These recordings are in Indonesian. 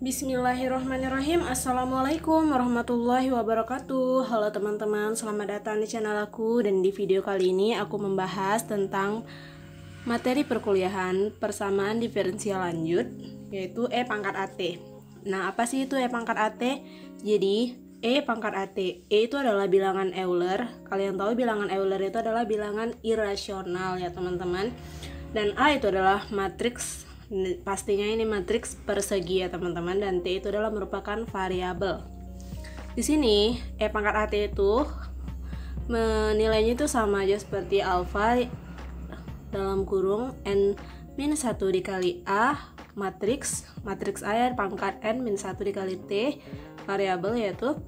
Bismillahirrahmanirrahim. Assalamualaikum warahmatullahi wabarakatuh. Halo teman-teman, selamat datang di channel aku. Dan di video kali ini aku membahas tentang materi perkuliahan persamaan diferensial lanjut, yaitu E pangkat AT. Nah, apa sih itu E pangkat AT? Jadi E pangkat AT, E itu adalah bilangan Euler. Kalian tahu bilangan Euler itu adalah bilangan irasional ya teman-teman. Dan A itu adalah matriks, pastinya ini matriks persegi ya teman-teman, dan T itu adalah merupakan variabel. Di sini E pangkat AT itu menilainya itu sama aja seperti alfa dalam kurung n-1 dikali A matriks A ya pangkat n-1 dikali T variabel, yaitu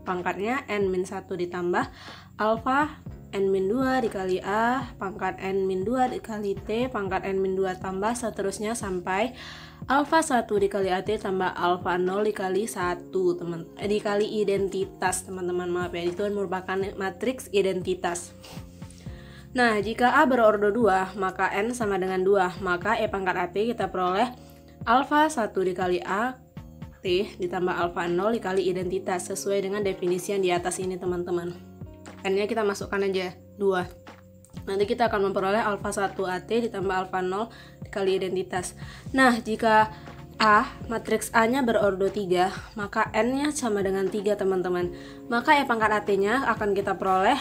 pangkatnya n-1 ditambah alfa n-2 dikali A pangkat n-2 dikali T pangkat n-2 tambah seterusnya sampai alfa 1 dikali AT tambah alfa 0 dikali 1 dikali identitas teman-teman, maaf ya, itu merupakan matriks identitas. Nah, jika A berordo 2 maka n sama dengan 2, maka E pangkat AT kita peroleh alfa 1 dikali A T ditambah alfa 0 dikali identitas sesuai dengan definisi yang di atas ini teman-teman. N-nya kita masukkan aja 2. Nanti kita akan memperoleh alfa 1 AT ditambah alfa 0 dikali identitas. Nah, jika A, matriks A-nya berordo 3, maka N-nya sama dengan 3 teman-teman. Maka E pangkat AT-nya akan kita peroleh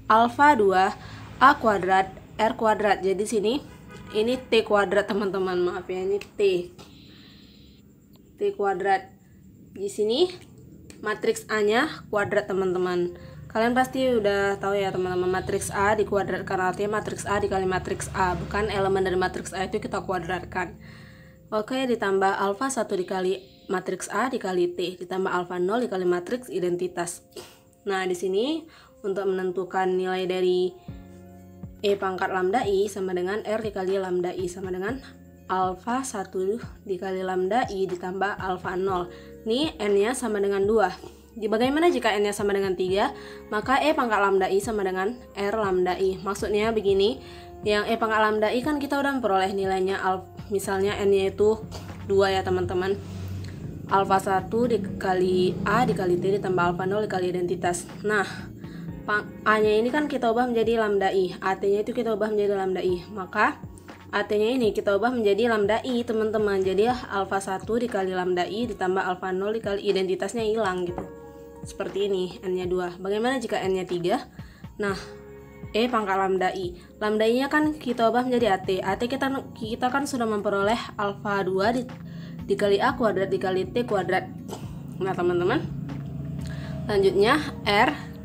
alfa 2 A kuadrat R kuadrat. Jadi sini ini T kuadrat teman-teman, maaf ya, ini T kuadrat. Di sini matriks A-nya kuadrat teman-teman. Kalian pasti udah tahu ya teman-teman, matriks A dikuadratkan, artinya matriks A dikali matriks A, bukan elemen dari matriks A itu kita kuadratkan. Oke, ditambah alfa 1 dikali matriks A dikali T ditambah alfa 0 dikali matriks identitas. Nah, di sini untuk menentukan nilai dari E pangkat lambda I sama dengan R dikali lambda I sama dengan alfa 1 dikali lambda I ditambah alfa 0. Nih N-nya sama dengan 2. Bagaimana jika N-nya sama dengan 3? Maka E pangkat lambda I sama dengan R lambda I. Maksudnya begini, yang E pangkat lambda I kan kita udah memperoleh nilainya, misalnya N-nya itu 2 ya teman-teman. Alfa 1 dikali A dikali T ditambah alfa 0 dikali identitas. Nah, A-nya ini kan kita ubah menjadi lambda I, AT-nya itu kita ubah menjadi lambda I. Maka AT-nya ini kita ubah menjadi lambda I teman-teman. Jadi alfa 1 dikali lambda I ditambah alfa 0 dikali identitasnya hilang gitu. Seperti ini, N-nya 2. Bagaimana jika N-nya 3? Nah, E pangkat lambda I. Lambda I-nya kan kita ubah menjadi AT. AT kita kan sudah memperoleh alfa 2 dikali A kuadrat dikali T kuadrat. Nah, teman-teman. Lanjutnya, R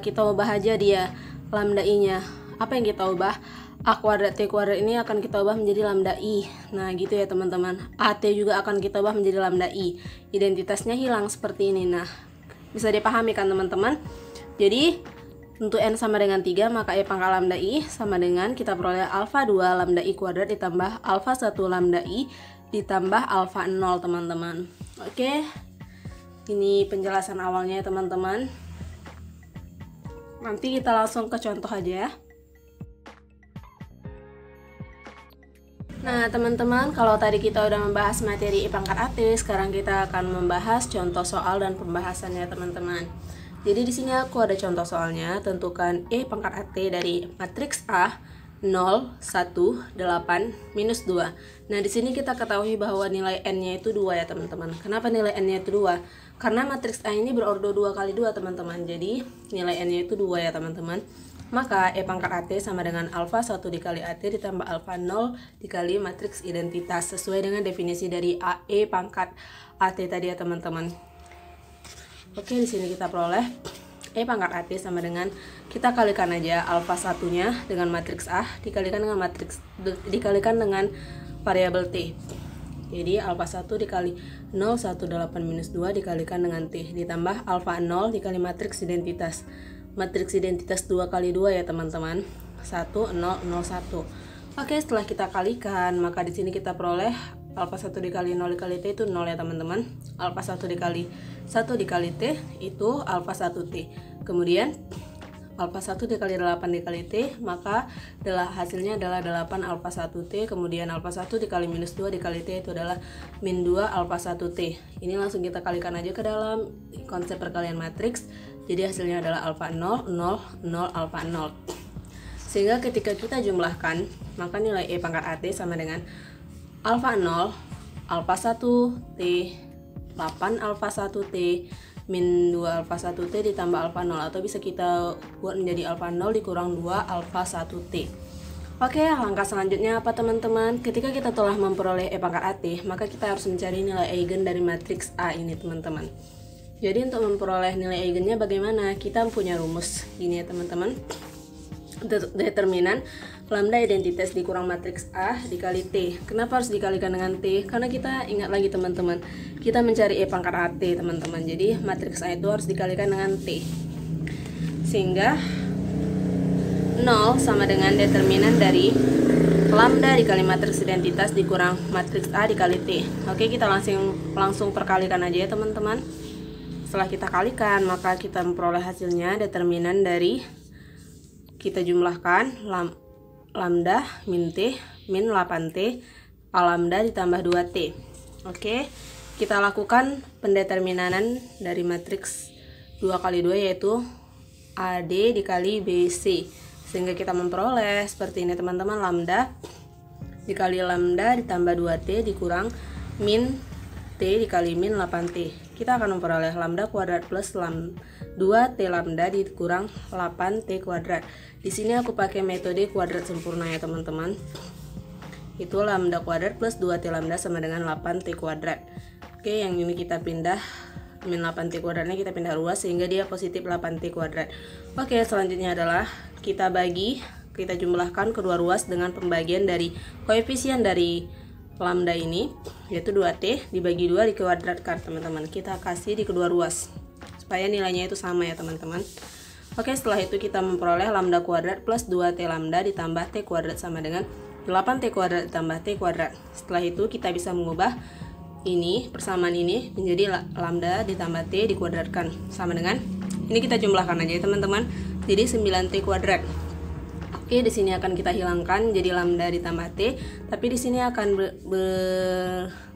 kita ubah aja dia lambda I-nya. Apa yang kita ubah? A kuadrat T kuadrat ini akan kita ubah menjadi lambda I. Nah, gitu ya teman-teman. AT juga akan kita ubah menjadi lambda I. Identitasnya hilang seperti ini. Nah, bisa dipahami kan teman-teman? Jadi untuk N sama dengan 3, maka E pangkat lambda I sama dengan kita peroleh alfa 2 lambda I kuadrat ditambah alfa 1 lambda I ditambah alfa 0 teman-teman. Oke, ini penjelasan awalnya ya teman-teman. Nanti kita langsung ke contoh aja ya. Nah teman-teman, kalau tadi kita udah membahas materi I pangkat AT, sekarang kita akan membahas contoh soal dan pembahasannya teman-teman. Jadi di sini aku ada contoh soalnya. Tentukan E pangkat AT dari matriks A 0, 1, 8, minus 2. Nah di sini kita ketahui bahwa nilai N-nya itu 2 ya teman-teman. Kenapa nilai N-nya itu 2? Karena matriks A ini berordo 2 kali 2 teman-teman. Jadi nilai N-nya itu 2 ya teman-teman. Maka E pangkat AT sama dengan alfa 1 dikali AT ditambah alfa 0 dikali matriks identitas sesuai dengan definisi dari E pangkat AT tadi ya teman-teman. Oke, di sini kita peroleh E pangkat AT sama dengan, kita kalikan aja alfa 1-nya dengan matriks A dikalikan dengan variabel T. Jadi alfa 1 dikali 0, 1, 8, minus 2 dikalikan dengan T ditambah alfa 0 dikali matriks identitas. Matriks identitas 2 kali 2 ya teman-teman. 1, 0, 0, 1. Oke, setelah kita kalikan, maka di sini kita peroleh Alfa 1 dikali 0 dikali T itu 0 ya teman-teman. Alfa 1 dikali 1 dikali T itu alfa 1T. Kemudian alfa 1 dikali 8 dikali T, maka hasilnya adalah 8 alfa 1T. Kemudian alfa 1 dikali minus 2 dikali T itu adalah min 2 alfa 1T. Ini langsung kita kalikan aja ke dalam konsep perkalian matriks. Jadi hasilnya adalah alfa 0, 0, 0, alfa 0. Sehingga ketika kita jumlahkan, maka nilai E pangkat AT sama dengan alfa 0, alfa 1T, 8 alfa 1T, min 2 alfa 1T ditambah alfa 0, atau bisa kita buat menjadi alfa 0 dikurang 2 alfa 1T. Oke, langkah selanjutnya apa teman-teman? Ketika kita telah memperoleh E pangkat AT, maka kita harus mencari nilai eigen dari matriks A ini teman-teman. Jadi untuk memperoleh nilai eigennya bagaimana? Kita punya rumus ini ya teman-teman. Determinan lambda identitas dikurang matriks A dikali T. Kenapa harus dikalikan dengan T? Karena kita ingat lagi teman-teman, kita mencari E pangkat AT teman-teman. Jadi matriks A itu harus dikalikan dengan T. Sehingga 0 sama dengan determinan dari lambda dikali matriks identitas dikurang matriks A dikali T. Oke, kita langsung perkalikan aja ya teman-teman. Setelah kita kalikan, maka kita memperoleh hasilnya determinan dari, kita jumlahkan lambda min T min 8T A lambda ditambah 2T. Oke, kita lakukan pendeterminanan dari matriks 2 kali 2 yaitu AD dikali BC. Sehingga kita memperoleh seperti ini teman-teman, lambda dikali lambda ditambah 2T dikurang min T dikali min 8T. Kita akan memperoleh lambda kuadrat plus 2T lambda dikurang 8T kuadrat. Di sini aku pakai metode kuadrat sempurna ya teman-teman. Itu lambda kuadrat plus 2T lambda sama dengan 8T kuadrat. Oke, yang ini kita pindah, min 8T kuadratnya kita pindah ruas sehingga dia positif 8T kuadrat. Oke, selanjutnya adalah kita jumlahkan kedua ruas dengan pembagian dari koefisien dari lambda ini, yaitu 2T dibagi 2 dikuadratkan teman-teman. Kita kasih di kedua ruas supaya nilainya itu sama ya teman-teman. Oke, setelah itu kita memperoleh lambda kuadrat plus 2T lambda ditambah T kuadrat sama dengan 8T kuadrat ditambah T kuadrat. Setelah itu kita bisa mengubah ini, persamaan ini menjadi lambda ditambah T dikuadratkan sama dengan, ini kita jumlahkan aja ya teman-teman, jadi 9T kuadrat. Oke, di sini akan kita hilangkan jadi lambda ditambah T, tapi di sini akan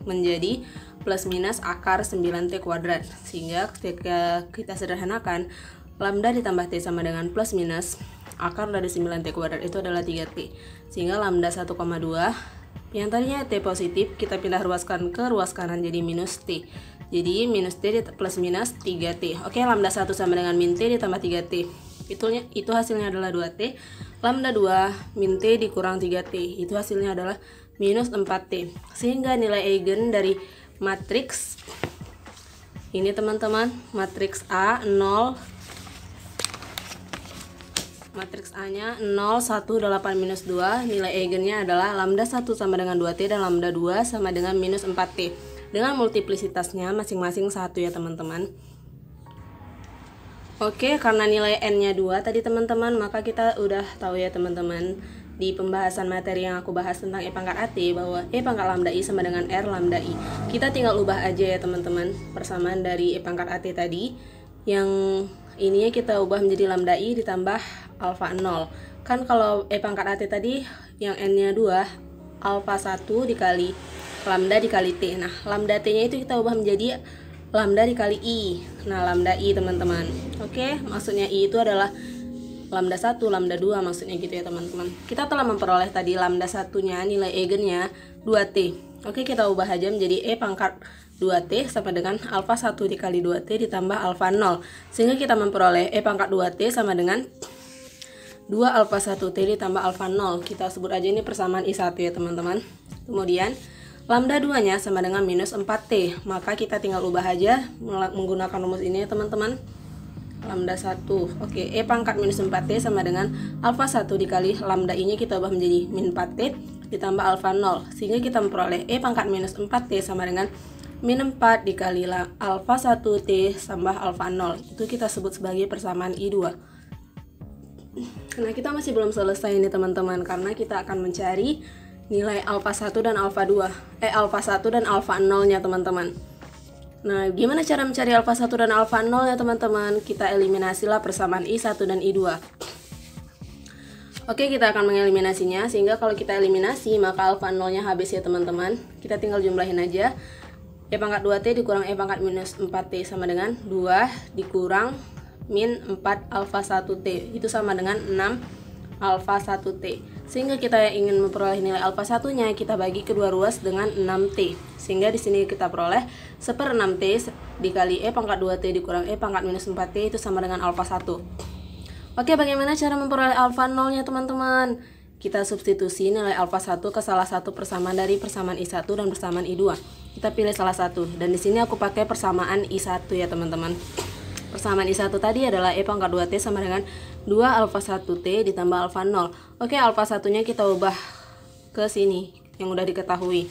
menjadi plus minus akar 9T kuadrat. Sehingga ketika kita sederhanakan, lambda ditambah T sama dengan plus minus akar dari 9T kuadrat itu adalah 3T. Sehingga lambda 1,2 yang tadinya T positif kita pindah ruaskan ke ruas kanan jadi minus T. Jadi minus T plus minus 3T. Oke, lambda 1 sama dengan min T ditambah 3T. Itu hasilnya adalah 2T. Lambda 2 min T dikurang 3T. Itu hasilnya adalah minus 4T. Sehingga nilai eigen dari matriks ini teman-teman, matriks A 0, matriks A-nya 0, 1, 8, minus 2. Nilai eigennya adalah lambda 1 sama dengan 2T dan lambda 2 sama dengan minus 4T. Dengan multiplisitasnya masing-masing 1 ya teman-teman. Oke, karena nilai N-nya 2 tadi teman-teman, maka kita udah tahu ya teman-teman, di pembahasan materi yang aku bahas tentang E pangkat AT, bahwa E pangkat lambda I sama dengan R lambda I. Kita tinggal ubah aja ya teman-teman, persamaan dari E pangkat AT tadi, yang ininya kita ubah menjadi lambda I ditambah alfa 0. Kan kalau E pangkat AT tadi yang N-nya 2, alfa 1 dikali lambda dikali T. Nah, lambda T-nya itu kita ubah menjadi lambda dikali I. Nah, lambda I teman-teman. Oke, maksudnya I itu adalah lambda 1, lambda 2 maksudnya gitu ya teman-teman. Kita telah memperoleh tadi lambda 1-nya, nilai eigennya 2T. Oke, kita ubah aja menjadi E pangkat 2T sama dengan alfa 1 dikali 2T ditambah alfa 0. Sehingga kita memperoleh E pangkat 2T sama dengan 2 alfa 1T ditambah alfa 0. Kita sebut aja ini persamaan I1 ya teman-teman. Kemudian lambda 2-nya sama dengan minus 4T. Maka kita tinggal ubah aja menggunakan rumus ini ya teman-teman. Lambda 1. Oke, E pangkat minus 4T sama dengan alfa 1 dikali lambda I-nya kita ubah menjadi min 4T ditambah alfa 0. Sehingga kita memperoleh E pangkat minus 4T sama dengan min 4 dikali alfa 1T tambah alfa 0. Itu kita sebut sebagai persamaan I2. Nah, kita masih belum selesai ini teman-teman, karena kita akan mencari nilai alfa 1 dan alfa 2. Alfa 1 dan alfa 0-nya teman-teman. Nah, gimana cara mencari alfa 1 dan alfa 0 ya teman-teman? Kita eliminasilah persamaan I1 dan I2. Oke, kita akan mengeliminasinya, sehingga kalau kita eliminasi maka alfa 0-nya habis ya teman-teman. Kita tinggal jumlahin aja. E pangkat 2T dikurang E pangkat minus 4T sama dengan 2 dikurang min 4 alfa 1T. Itu sama dengan 6 alfa 1T. Sehingga kita ingin memperoleh nilai alfa 1-nya, kita bagi kedua ruas dengan 6T. Sehingga di sini kita peroleh 1/6T dikali E pangkat 2T dikurang E pangkat minus 4T itu sama dengan alfa 1. Oke, bagaimana cara memperoleh alfa 0-nya teman-teman? Kita substitusi nilai alfa 1 ke salah satu persamaan dari persamaan I1 dan persamaan I2. Kita pilih salah satu, dan di sini aku pakai persamaan I1 ya teman-teman. Persamaan I1 tadi adalah E pangkat 2T sama dengan 2 alfa 1T ditambah alfa 0. Oke, alfa 1-nya kita ubah ke sini yang udah diketahui.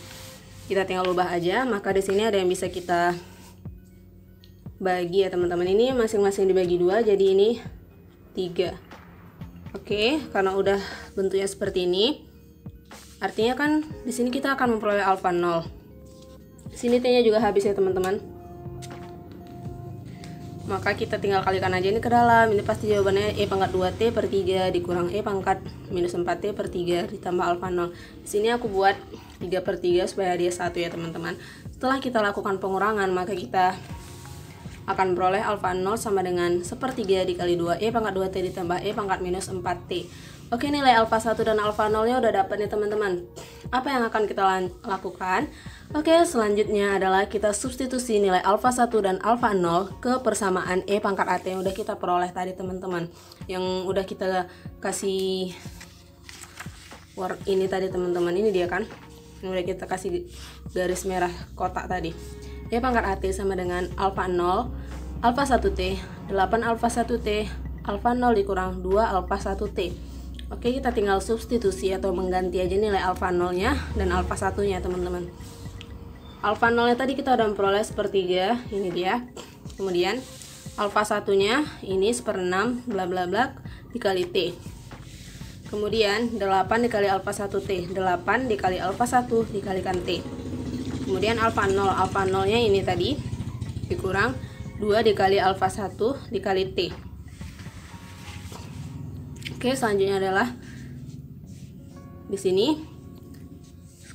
Kita tinggal ubah aja, maka di sini ada yang bisa kita bagi ya teman-teman. Ini masing-masing dibagi 2, jadi ini 3. Oke, karena udah bentuknya seperti ini, artinya kan di sini kita akan memperoleh alfa 0. Di sini T-nya juga habis ya teman-teman. Maka kita tinggal kalikan aja ini ke dalam. Ini pasti jawabannya E pangkat 2T per 3 dikurang E pangkat minus 4T per 3 ditambah alfa 0. Di sini aku buat 3 per 3 supaya dia 1 ya teman-teman. Setelah kita lakukan pengurangan, maka kita akan memperoleh alfa 0 sama dengan 1/3 dikali 2 E pangkat 2T ditambah E pangkat minus 4T. Oke, nilai alfa 1 dan alfa 0-nya udah dapat nih teman-teman. Apa yang akan kita lakukan? Oke, selanjutnya adalah kita substitusi nilai alfa 1 dan alfa 0 ke persamaan E pangkat AT yang udah kita peroleh tadi teman-teman. Yang udah kita kasih ini tadi teman-teman, ini dia kan. Yang udah kita kasih garis merah kotak tadi. E pangkat AT sama dengan alfa 0, alfa 1T, 8 alfa 1T, alfa 0 dikurang 2 alfa 1T. Oke, kita tinggal substitusi atau mengganti aja nilai alfa 0-nya dan alfa 1-nya teman-teman. Alfa 0-nya tadi kita udah memperoleh 1/3, ini dia. Kemudian alfa 1-nya ini 1/6 bla bla bla dikali T. Kemudian 8 dikali alfa 1T, 8 dikali alfa 1 dikalikan T. Kemudian alfa 0-nya ini tadi dikurang 2 dikali alfa 1 dikali T. Oke, selanjutnya adalah di sini.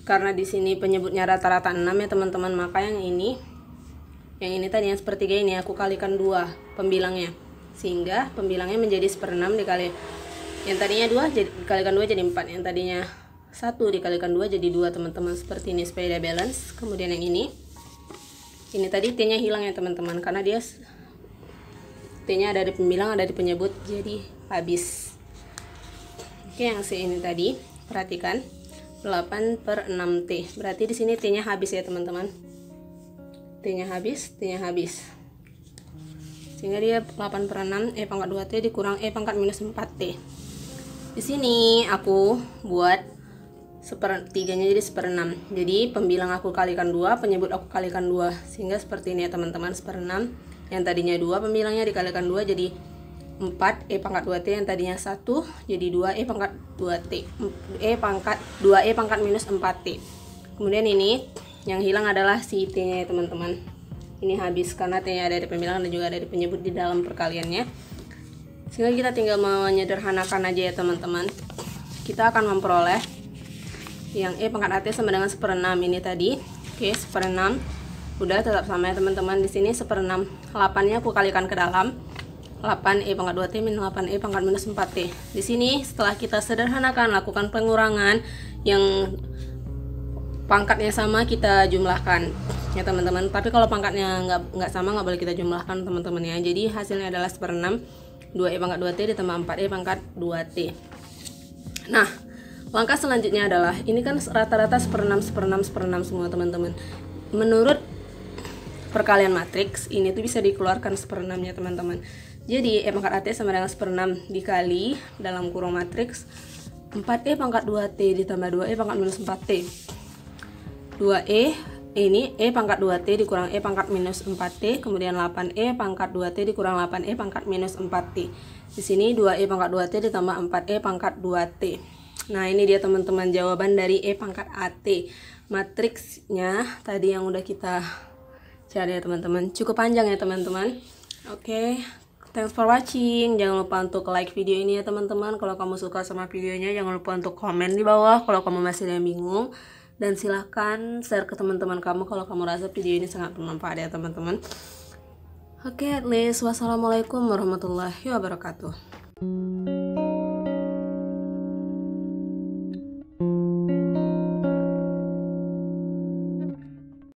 Karena di sini penyebutnya rata-rata 6 ya teman-teman, maka yang ini tadi yang 1/3 ini aku kalikan 2 pembilangnya. Sehingga pembilangnya menjadi 1/6 dikali yang tadinya 2 dikalikan 2 jadi 4, yang tadinya 1 dikalikan 2 jadi 2 teman-teman, seperti ini supaya dia balance. Kemudian yang ini tadi T-nya hilang ya teman-teman, karena dia T-nya ada di pembilang, ada di penyebut, jadi habis. Oke, yang C ini tadi perhatikan 8/6T, berarti di sini T-nya habis ya teman-teman. T-nya habis, sehingga dia 8/6 E pangkat 2T dikurang E pangkat minus 4T. Di sini aku buat 1/3-nya jadi 1/6. Jadi pembilang aku kalikan 2, penyebut aku kalikan 2, sehingga seperti ini ya teman-teman, 1/6. Yang tadinya 2 pembilangnya dikalikan 2 jadi 4 E pangkat 2T, yang tadinya 1 jadi 2 E pangkat 2T, 2 E pangkat minus 4T. Kemudian ini yang hilang adalah si T-nya ya teman-teman. Ini habis karena T-nya ada di pembilang dan juga ada di penyebut di dalam perkaliannya. Sehingga kita tinggal menyederhanakan aja ya teman-teman. Kita akan memperoleh yang E pangkat AT sama dengan 1/6 ini tadi. Oke, 1/6 udah tetap sama ya teman-teman. Di sini 1/6, 8-nya aku kalikan ke dalam, 8 E pangkat 2T min 8 E pangkat minus 4T. Di sini setelah kita sederhanakan, lakukan pengurangan, yang pangkatnya sama kita jumlahkan ya teman-teman. Tapi kalau pangkatnya nggak sama, nggak boleh kita jumlahkan teman-teman ya. Jadi hasilnya adalah 1/6, 2 E pangkat 2T ditambah 4 E pangkat 2T. Nah, langkah selanjutnya adalah, ini kan rata-rata 1/6 semua teman-teman. Menurut perkalian matriks, ini tuh bisa dikeluarkan 1/6-nya teman-teman. Jadi E pangkat AT sama dengan 1/6 dikali dalam kurung matriks 4E pangkat 2T ditambah 2E pangkat minus 4T. 2E ini E pangkat 2T dikurang E pangkat minus 4T, kemudian 8E pangkat 2T dikurang 8E pangkat minus 4T. Di sini 2E pangkat 2T ditambah 4E pangkat 2T. Nah, ini dia teman-teman jawaban dari E pangkat AT. Matriksnya tadi yang udah kita cari ya teman-teman. Cukup panjang ya teman-teman. Oke, thanks for watching. Jangan lupa untuk like video ini ya teman-teman. Kalau kamu suka sama videonya, jangan lupa untuk komen di bawah kalau kamu masih ada yang bingung. Dan silahkan share ke teman-teman kamu kalau kamu rasa video ini sangat bermanfaat ya teman-teman. Oke, at least wassalamualaikum warahmatullahi wabarakatuh.